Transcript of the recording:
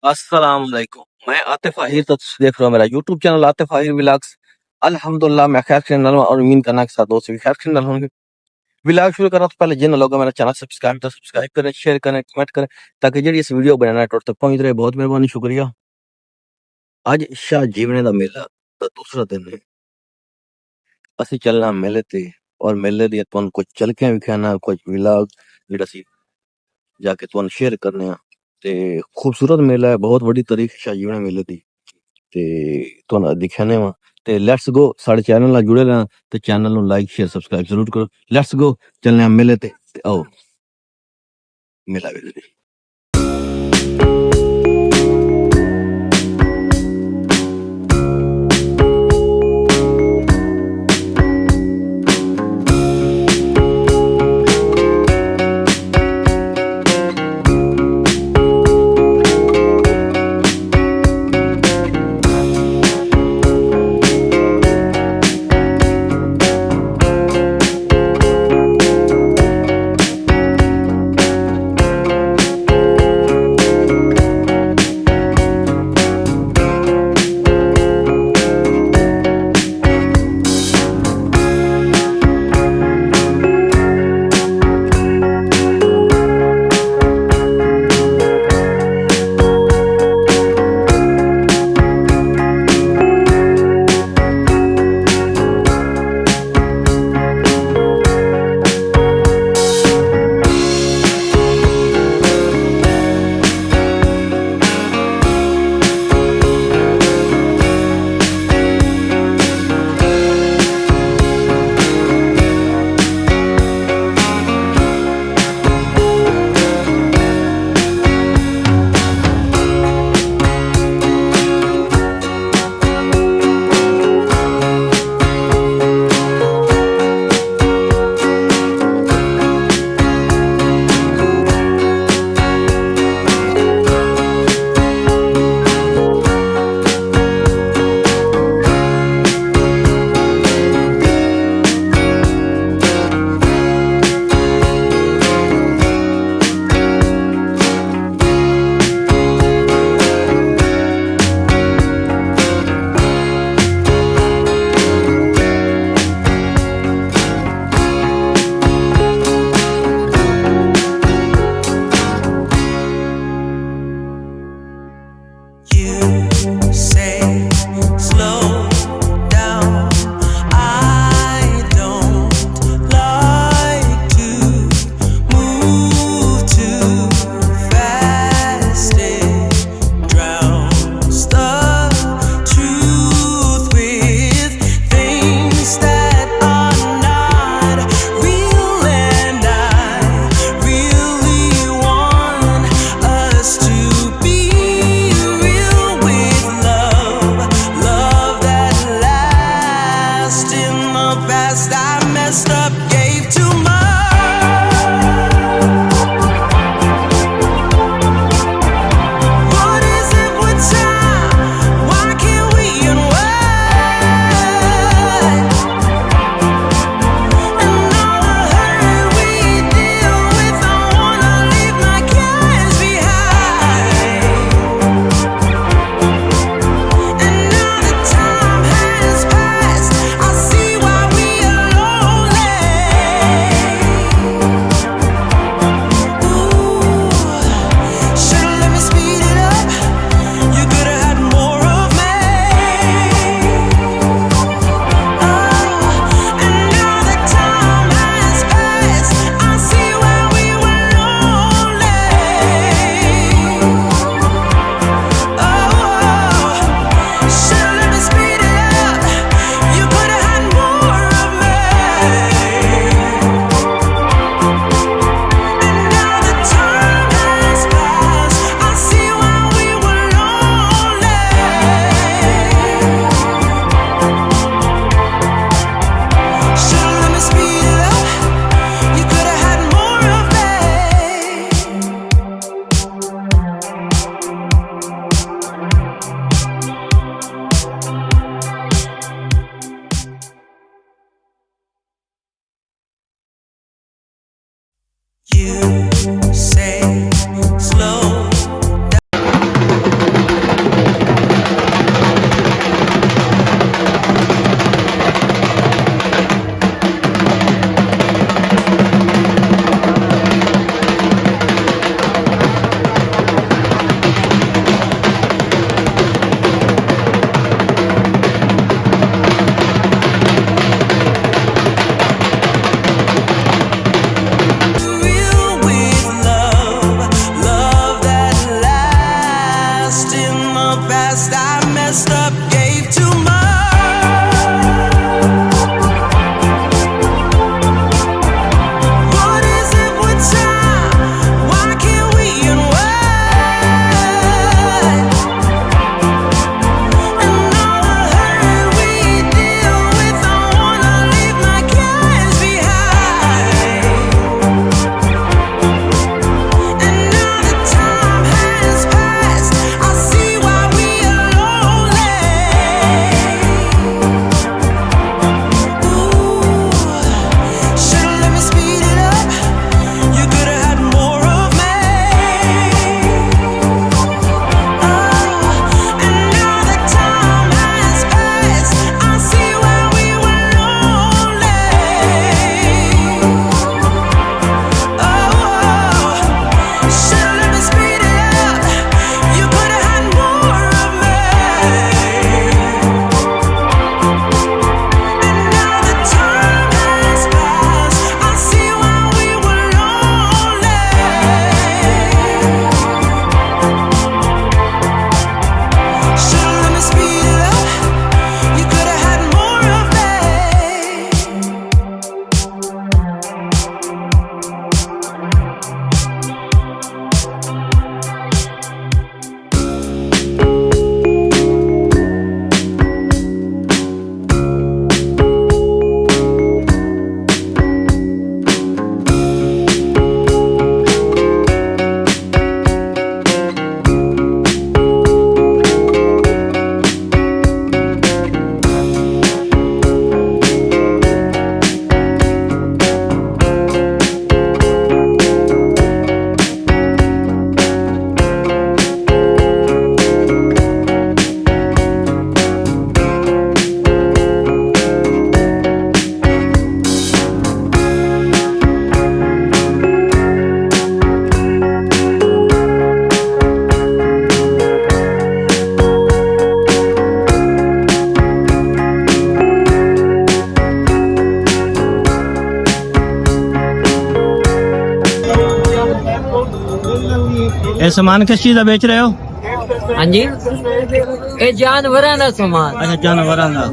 अस्सलाम वालेकुम। मैं आतिफ आहिर, तो देख रहे हो मेरा YouTube channel Atif Ahir vlogs. अल्हम्दुलिल्लाह मैं खैर से नाल और उम्मीद करना के साथ दोस्त भी खैर से नाल होंगे। व्लॉग शुरू करने से पहले जिन लोगों का मेरा चैनल सब्सक्राइब करें, शेयर करें, कमेंट करें, ताकि जी इस वीडियो बनाना नेट तक पहुंच रहे। बहुत मेहरबानी, शुक्रिया। आज शाह जीवने का मेला दा दूसरा दिन है। ਅਸੀਂ ਚੱਲਣਾ ਮੇਲੇ ਤੇ ਔਰ ਮੇਲੇ ਦੀਆਂ ਤੁਹਾਨੂੰ ਕੁਝ ਝਲਕੀਆਂ ਵਿਖਾਣਾ, ਕੁਝ ਵਲੌਗ ਜਿਹੜਾ ਅਸੀਂ ਜਾ ਕੇ ਤੁਹਾਨੂੰ ਸ਼ੇਅਰ ਕਰਨੇ ਆ। ਤੇ ਖੂਬਸੂਰਤ ਮੇਲਾ ਹੈ, ਬਹੁਤ ਵੱਡੀ ਤਾਰੀਖ ਸ਼ਾਹ ਜੀਵਨ ਮੇਲੇ ਦੀ, ਤੇ ਤੁਹਾਨੂੰ ਦਿਖਾਣੇ ਵਾ। ਤੇ ਲੈਟਸ ਗੋ, ਸਾਡੇ ਚੈਨਲ ਨਾਲ ਜੁੜੇ ਰਹਿਣਾ ਤੇ ਚੈਨਲ ਨੂੰ ਲਾਈਕ ਸ਼ੇਅਰ ਸਬਸਕ੍ਰਾਈਬ ਜ਼ਰੂਰ ਕਰੋ। ਲੈਟਸ ਗੋ, ਚੱਲਨੇ ਆ ਮੇਲੇ ਤੇ ਆਓ ਮੇਲਾ ਵੇਲੇ। past, I messed up, gave too much. What is it with time? Why can't we unwind? And all the hurt we deal with, I wanna leave my cares behind. And now the time has passed, I see why we are lonely. Ooh, should've let me speed it up. You could've had more of me. And now the time has passed, I see why we were lonely. Should've let me speed it up. You could've had more of me. And now the time has passed, I see why we were lonely. Should've let me speed it up. You could've had more of me. ਇਹ ਸਮਾਨ ਕਿਸ ਚੀਜ਼ ਦਾ ਵੇਚ ਰਹੇ ਹੋ? ਹਾਂਜੀ ਇਹ ਜਾਨਵਰਾਂ ਦਾ ਸਮਾਨ ਅੱਛਾ ਜਾਨਵਰਾਂ ਦਾ।